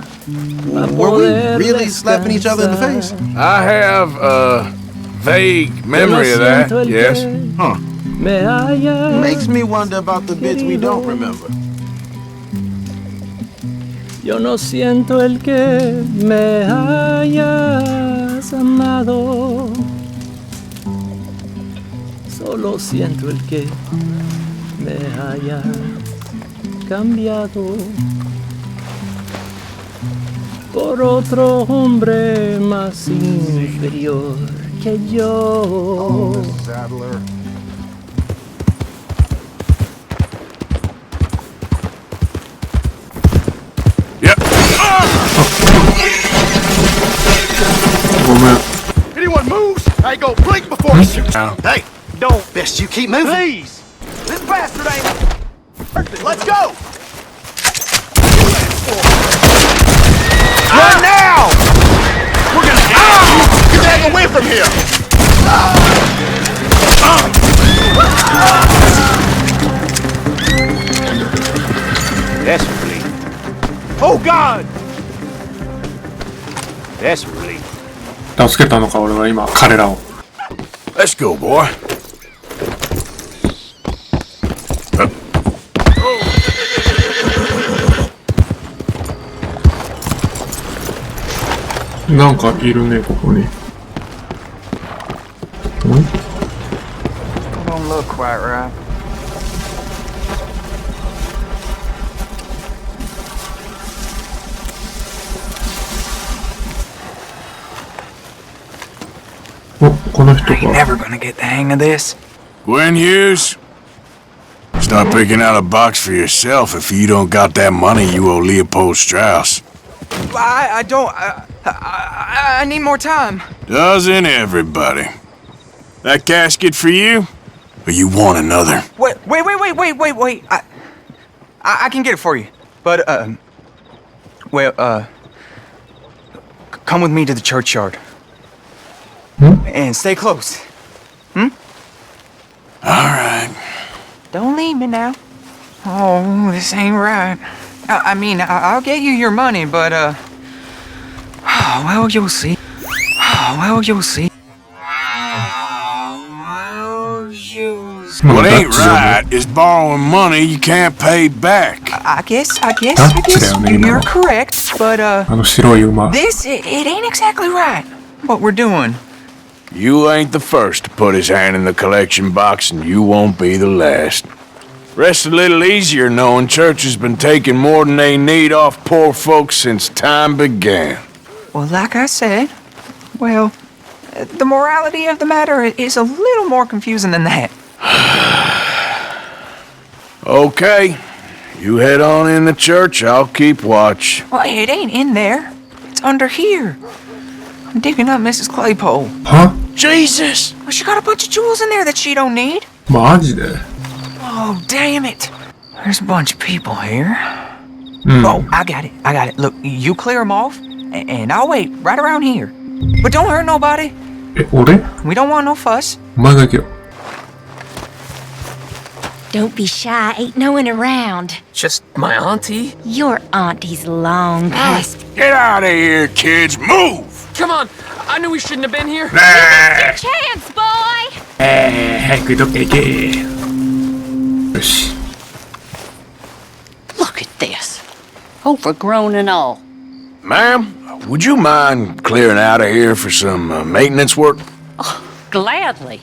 were we really slapping each other in the face? I have a vague memory of that, yes. Huh. me hayas Makes me wonder about the bits we don't remember. Yo no siento el que me hayas amado. Solo siento el que me hayas cambiado por otro hombre más inferior que yo. Saddler. Anyone moves, I go blink before I shoot. Hey, don't. Best you keep moving. Please! This bastard ain't... Let's go! Run now! We're gonna... Get the heck away from here! Desperately. Oh, God! Desperately. 助けたのか俺は今彼らを。 Let's go, boy. なんかいるねここに。Don't look quite right. お、この人か。 You're never gonna get the hang of this. Gwen Hughes? Start picking out a box for yourself if you don't got that money you owe Leopold Strauss. I don't. I need more time. Doesn't everybody? That casket for you? Or you want another? Wait. I can get it for you. But, come with me to the churchyard. And stay close. All right. Don't leave me now. Oh, this ain't right. I mean, I'll get you your money, but, oh, well, you'll see. Oh, well, you'll see. What ain't right is borrowing money you can't pay back. I guess you're correct, but, あの白い馬。 this, it ain't exactly right, what we're doing. You ain't the first to put his hand in the collection box, and you won't be the last. Rests a little easier knowing church has been taking more than they need off poor folks since time began. Well, like I said, well, the morality of the matter is a little more confusing than that. Okay, you head on in the church, I'll keep watch. Well, it ain't in there. It's under here. I'm digging up Mrs. Claypole. Huh? Jesus! Well, she got a bunch of jewels in there that she don't need. マジで？ Oh, damn it. There's a bunch of people here. Hmm. Oh, I got it. Look, you clear them off, and I'll wait right around here. But don't hurt nobody. え、俺？ We don't want no fuss. お前が行けよ。 Don't be shy, ain't no one around. Just my auntie? Your auntie's long past. Get out of here, kids! Move! Come on! I knew we shouldn't have been here. Your chance, boy! 早くどっか行け。よし。 Look at this. Overgrown and all. Ma'am, would you mind clearing out of here for some maintenance work? Oh, gladly.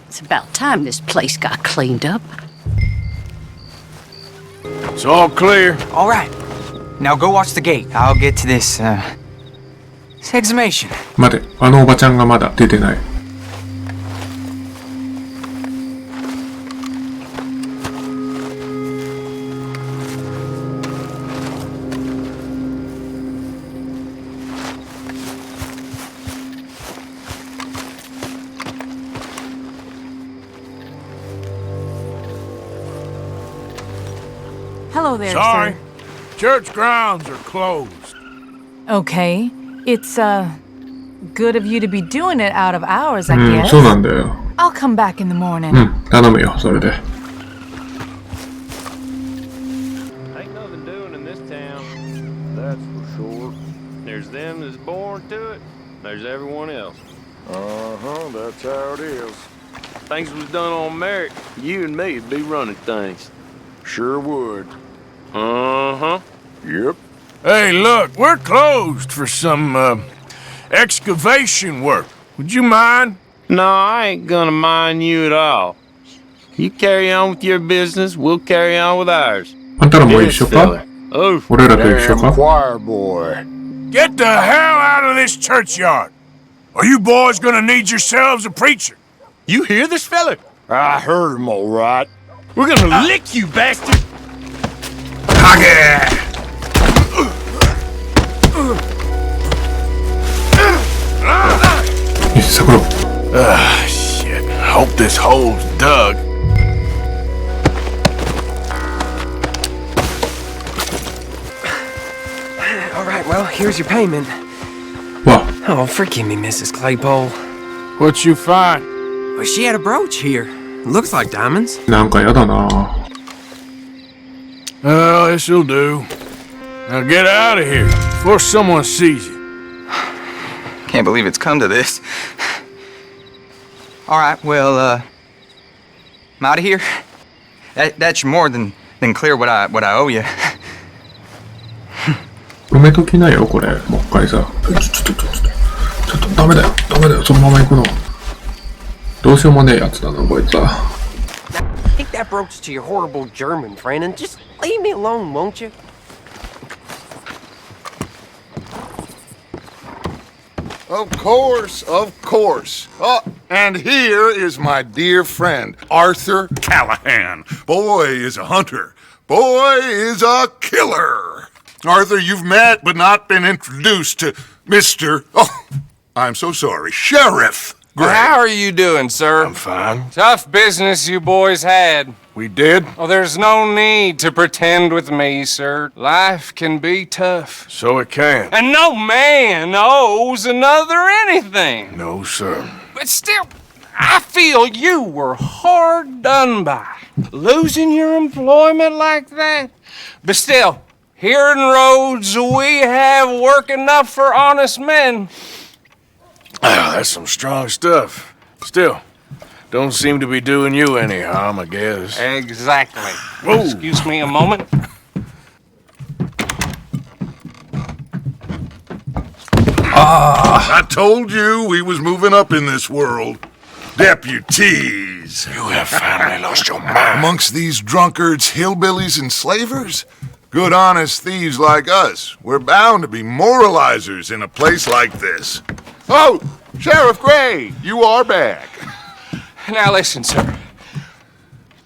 It's about time this place got cleaned up. It's all clear. All right. Now go watch the gate. I'll get to this exhumation. 待て、あのおばちゃんがまだ出てない。 Hello there, Sorry. sir. Church grounds are closed. Okay. It's, good of you to be doing it out of hours, I うん、 guess. そうなんだよ。 I'll come back in the morning. うん、頼むよ、それで。 Ain't nothing doing in this town, that's for sure. There's them that's born to it, there's everyone else. Uh-huh, that's how it is. things was done on merit, you and me'd be running things. Sure would. Uh-huh. Yep. Hey, look, we're closed for some, excavation work. Would you mind? No, I ain't gonna mind you at all. You carry on with your business, we'll carry on with ours. あんたらも一緒か？ Oh, 俺らと一緒か？ choir boy. Get the hell out of this churchyard! Are you boys gonna need yourselves a preacher? You hear this fella? I heard him all right. We're gonna lick you, bastard! Shit. Hope this hole's dug. All right, well, here's your payment. What? Oh, forgive me, Mrs. Claypole. What you find? Well, she had a brooch here. Looks like diamonds. なんかやだな。 Oh, this'll do. Now get out of here before someone sees you. Can't believe it's come to this. All right, well, I'm out of here. That's more than clear what I owe you. 埋めときなよ、これ。もう一回さ。ちょっと、ダメだよ。ダメだよ。そのまま行くの。どうしようもねえやつだな、こいつは。Take that brooch to your horrible German friend and just leave me alone, won't you? Of course, of course. Oh, and here is my dear friend, Arthur Callahan. Boy is a hunter. Boy is a killer. Arthur, you've met but not been introduced to Mr. Oh, I'm so sorry, Sheriff Gray. How are you doing, sir? I'm fine. Tough business you boys had. We did? Oh, there's no need to pretend with me, sir. Life can be tough. So it can. And no man owes another anything. No, sir. But still, I feel you were hard done by. Losing your employment like that. But still, here in Rhodes, we have work enough for honest men. Oh, that's some strong stuff. Still, don't seem to be doing you any harm, I guess. Exactly. Whoa. Excuse me a moment. I told you we was moving up in this world. Deputies. You have finally lost your mind. Amongst these drunkards, hillbillies, and slavers? Good honest thieves like us. We're bound to be moralizers in a place like this. Oh, Sheriff Gray, you are back. Now listen, sir.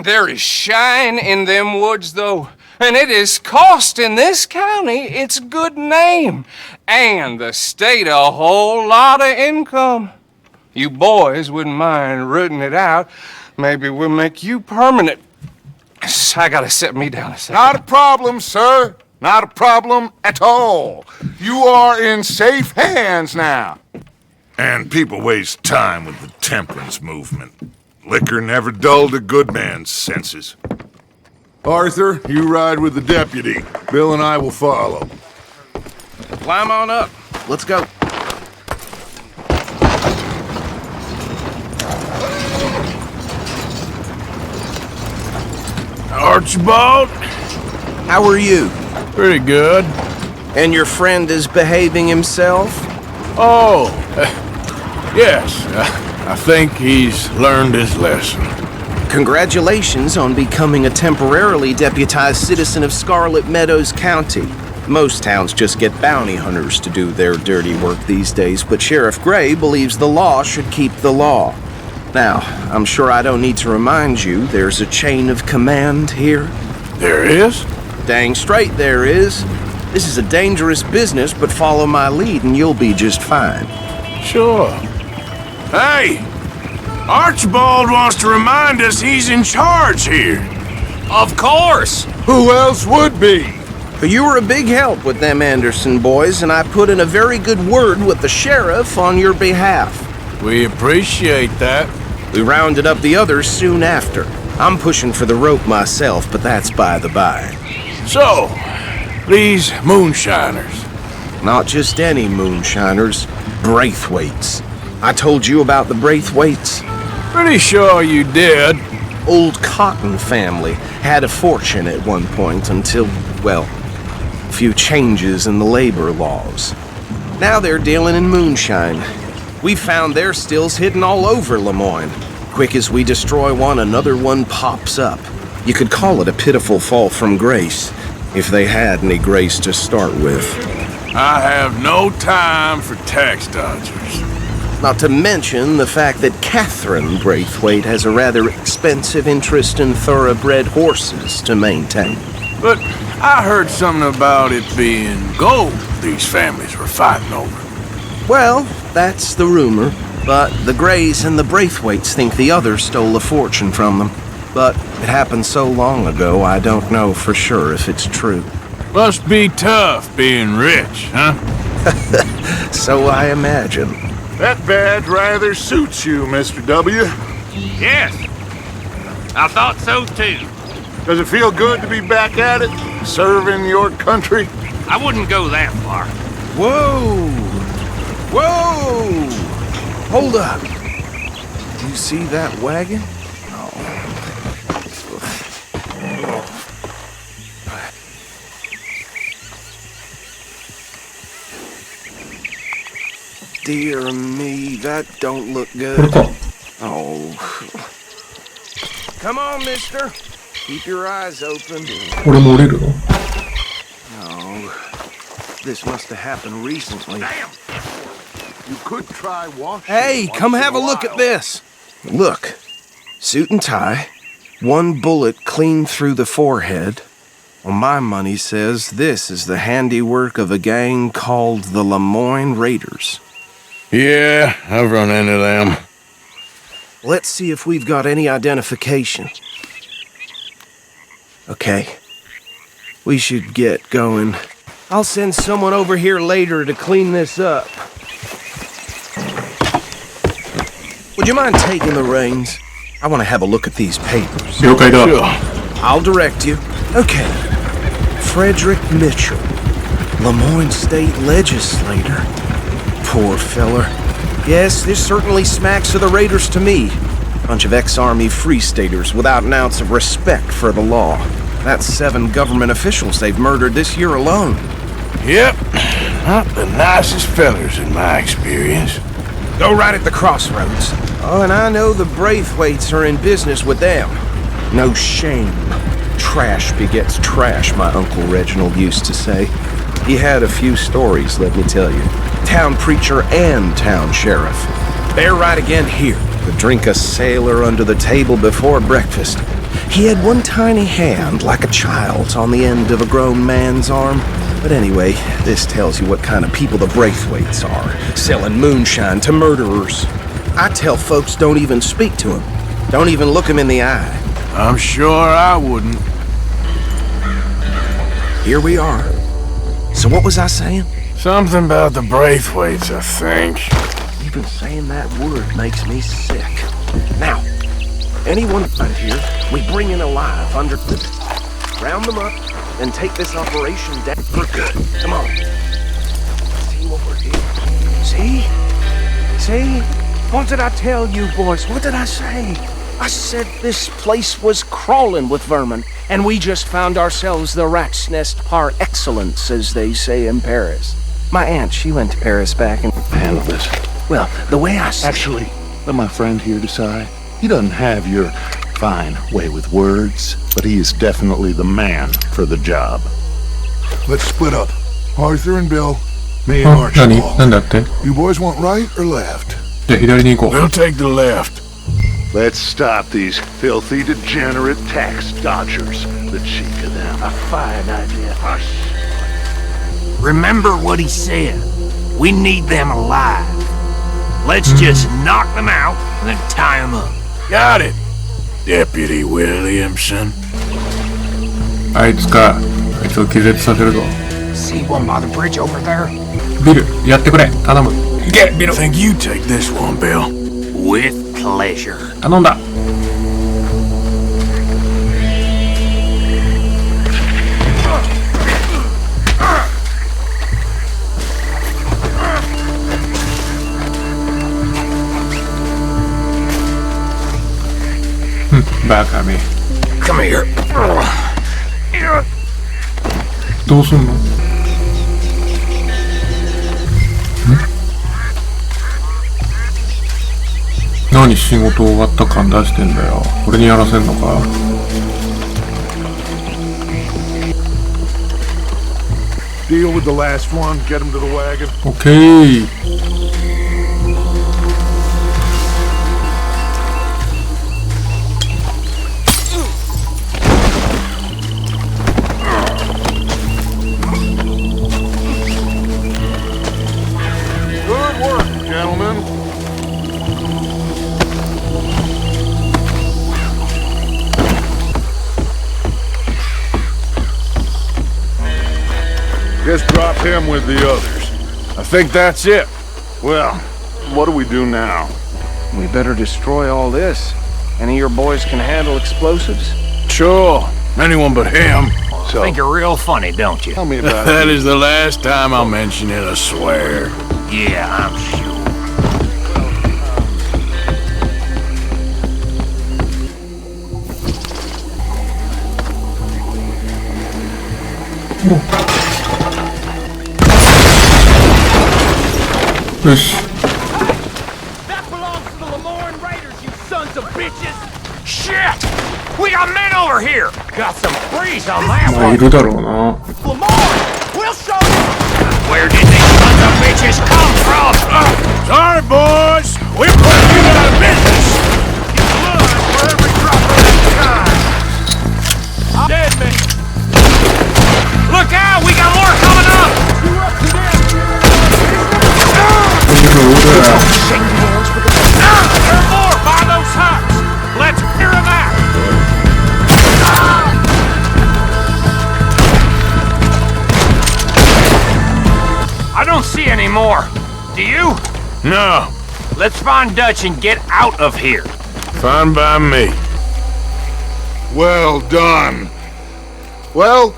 There is shine in them woods, though, and it is costing this county its good name, and the state a whole lot of income. You boys wouldn't mind rooting it out. Maybe we'll make you permanent. I gotta set me down a second. Not a problem, sir. Not a problem at all. You are in safe hands now. And people waste time with the temperance movement. Liquor never dulled a good man's senses. Arthur, you ride with the deputy. Bill and I will follow. Climb on up. Let's go. Archibald? How are you? Pretty good. And your friend is behaving himself? Oh, yes. I think he's learned his lesson. Congratulations on becoming a temporarily deputized citizen of Scarlet Meadows County. Most towns just get bounty hunters to do their dirty work these days, but Sheriff Gray believes the law should keep the law. Now, I'm sure I don't need to remind you there's a chain of command here. There is? Dang straight there is. This is a dangerous business, but follow my lead and you'll be just fine. Sure. Hey! Archibald wants to remind us he's in charge here. Of course! Who else would be? You were a big help with them Anderson boys, and I put in a very good word with the sheriff on your behalf. We appreciate that. We rounded up the others soon after. I'm pushing for the rope myself, but that's by the by. So, these moonshiners. Not just any moonshiners, Braithwaites. I told you about the Braithwaites. Pretty sure you did. Old Cotton family had a fortune at one point until, well, a few changes in the labor laws. Now they're dealing in moonshine. We found their stills hidden all over Lemoyne. Quick as we destroy one, another one pops up. You could call it a pitiful fall from grace, if they had any grace to start with. I have no time for tax dodgers. Not to mention the fact that Catherine Braithwaite has a rather expensive interest in thoroughbred horses to maintain. But I heard something about it being gold these families were fighting over. Well, that's the rumor, but the Greys and the Braithwaites think the others stole a fortune from them. But it happened so long ago, I don't know for sure if it's true. Must be tough being rich, huh? So I imagine. That badge rather suits you, Mr. W. Yes. I thought so too. Does it feel good to be back at it, serving your country? I wouldn't go that far. Whoa! Whoa! Hold up. Do you see that wagon? Dear me, that don't look good. Oh. Come on, mister. Keep your eyes open. Oh. This must have happened recently. Damn. You could try washing. Hey, come have a look at this. Look. Suit and tie. One bullet clean through the forehead. Well, my money says this is the handiwork of a gang called the Lemoyne Raiders. Yeah, I've run into them. Let's see if we've got any identification. Okay. We should get going. I'll send someone over here later to clean this up. Would you mind taking the reins? I want to have a look at these papers. Sure. I'll direct you. Okay. Frederick Mitchell, Lemoyne State Legislator. Poor feller. Yes, this certainly smacks of the Raiders to me. Bunch of ex-Army Free Staters without an ounce of respect for the law. That's 7 government officials they've murdered this year alone. Yep. Not the nicest fellers in my experience. Go right at the crossroads. Oh, and I know the Braithwaites are in business with them. No shame. Trash begets trash, my Uncle Reginald used to say. He had a few stories, let me tell you. Town preacher and town sheriff. They're right again here. Would drink a sailor under the table before breakfast. He had one tiny hand, like a child's, on the end of a grown man's arm. But anyway, this tells you what kind of people the Braithwaites are. Selling moonshine to murderers. I tell folks don't even speak to him. Don't even look him in the eye. I'm sure I wouldn't. Here we are. So what was I saying? Something about the Braithwaites, I think. Even saying that word makes me sick. Now, anyone out here, we bring in alive under the... Round them up, and take this operation down for good. Come on. See what we're doing. See? See? What did I tell you, boys? What did I say? I said this place was crawling with vermin, and we just found ourselves the rat's nest par excellence, as they say in Paris. My aunt, she went to Paris back and handle this. Well, the way I see Actually, let my friend here decide. He doesn't have your fine way with words, but he is definitely the man for the job. Let's split up. Arthur and Bill, me and Archibald. You boys want right or left? We'll take the left. Let's stop these filthy, degenerate tax dodgers. The cheek of them. A fine idea. Hush. Remember what he said. We need them alive. Let's just knock them out and then tie them up. Got it, Deputy Williamson. See one by the bridge over there? Bill, やってくれ。頼む。Get Bill. Think you take this one, Bill. With pleasure. 頼んだ。バカめ。 Come here. どうすんの？何仕事終わった感出してんだよ。俺にやらせんのか？ Deal with the last one. Get him to the wagon. Okay. Good work, gentlemen. Just drop him with the others. I think that's it. Well, what do we do now? We better destroy all this. Any of your boys can handle explosives? Sure. Anyone but him. So, think you're real funny, don't you? Tell me about That is the last time I'll mention it, I swear. Yeah, I'm sure. That belongs to the Lemoyne Raiders, you sons of bitches! Shit! We got men over here! Got some breeze on that まあい one! るだろうな。 Lemoyne! We'll show you! Where did these sons of bitches come from? Sorry, boys. We put you out of business. Blood for every drop of this kind! Dead men! Look out! We got more coming up! There are more by those huts! Let's clear them out! I don't see any more. Do you? No. Let's find Dutch and get out of here. Fine by me. Well done. Well,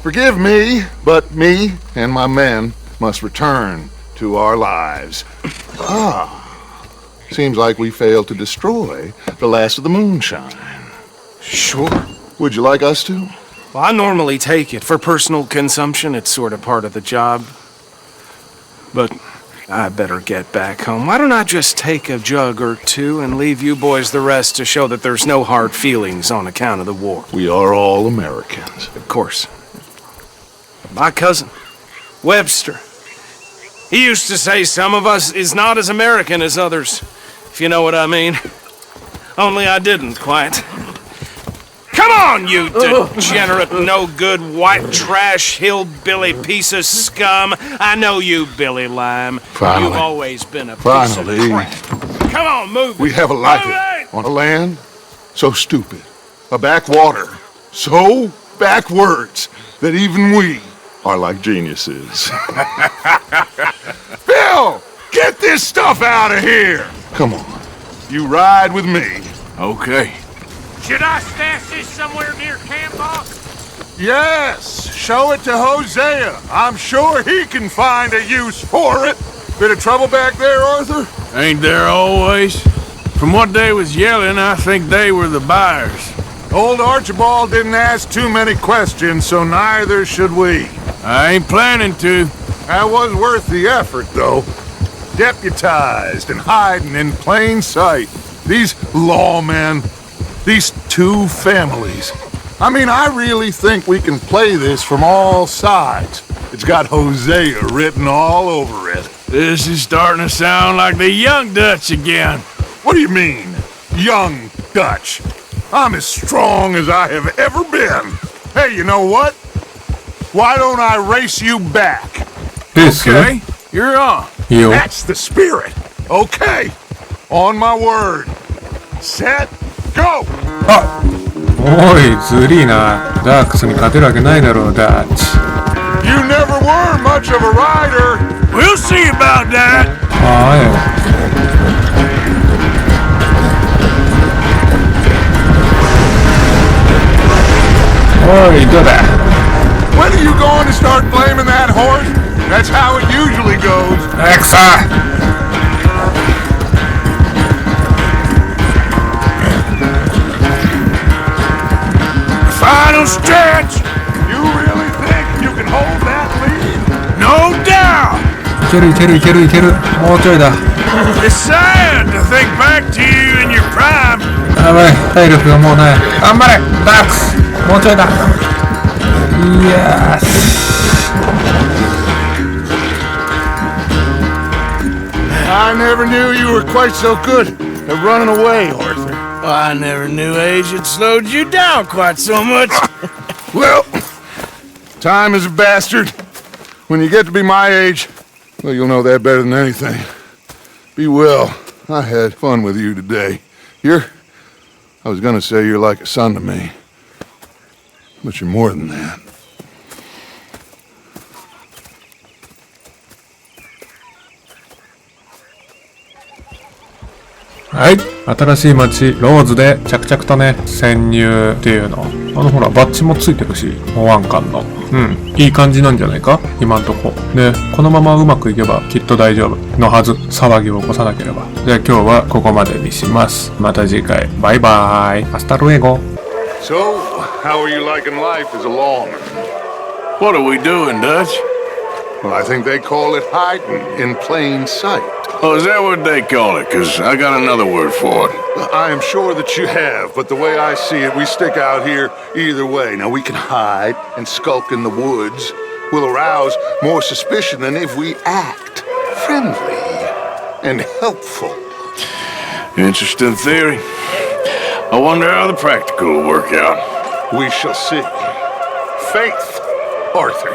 forgive me, but me and my men must return to our lives. Seems like we failed to destroy the last of the moonshine. Sure. Would you like us to? Well, I normally take it. For personal consumption, it's sort of part of the job. But I better get back home. Why don't I just take a jug or two and leave you boys the rest to show that there's no hard feelings on account of the war? We are all Americans. Of course. My cousin, Webster, he used to say some of us is not as American as others, if you know what I mean. Only I didn't quite. Come on, you degenerate, no-good, white trash, hillbilly piece of scum. I know you, Billy Lime. Finally. You've always been a piece of crap. Come on, move it. We have a life on a land so stupid, a backwater so backwards that even we are like geniuses. Bill, get this stuff out of here. Come on, you ride with me. Okay. Should I stash this somewhere near camp, boss? Yes, show it to Hosea. I'm sure he can find a use for it. Bit of trouble back there, Arthur? Ain't there always? From what they was yelling, I think they were the buyers. Old Archibald didn't ask too many questions, so neither should we. I ain't planning to. That was worth the effort, though. Deputized and hiding in plain sight. These lawmen, these two families. I mean, I really think we can play this from all sides. It's got Hosea written all over it. This is starting to sound like the young Dutch again. What do you mean, young Dutch? I'm as strong as I have ever been. Hey, you know what? Why don't I race you back? Okay, you're on. That's the spirit. Okay, on my word. Set, go! おい、ずりーな。ダークスに勝てるわけないだろう、ダッチ。You never were much of a rider. We'll see about that. はい。おい、どうだ When are you going to start blaming that horse? That's how it usually goes. くそ Come けるいけるいけるいける。もうちょいだ。 It's sad to think back to you in your prime. やばい、体力がもうない。頑張れダックス。もうちょいだ。いやー。I never knew you were quite so good at running away, Arthur. I never knew age had slowed you down quite so much. Well, time is a bastard. When you get to be my age, well, you'll know that better than anything. Be well. I had fun with you today. I was gonna say you're like a son to me. But you're more than that. はい。新しい街、ローズで着々とね、潜入っていうの。ほら、バッジもついてるし、保安官の。いい感じなんじゃないか今んとこ。ね、このままうまくいけばきっと大丈夫のはず。騒ぎを起こさなければ。じゃあ今日はここまでにします。また次回。バイバーイ。アスタルエゴ。So, how are you liking life as a lawman? What are we doing, Dutch? Well, I think they call it hiding in plain sight. Oh, is that what they call it? 'Cause I got another word for it. I am sure that you have, but the way I see it, we stick out here either way. Now, we can hide and skulk in the woods. We'll arouse more suspicion than if we act friendly and helpful. Interesting theory. I wonder how the practical will work out. We shall see. Faith, Arthur.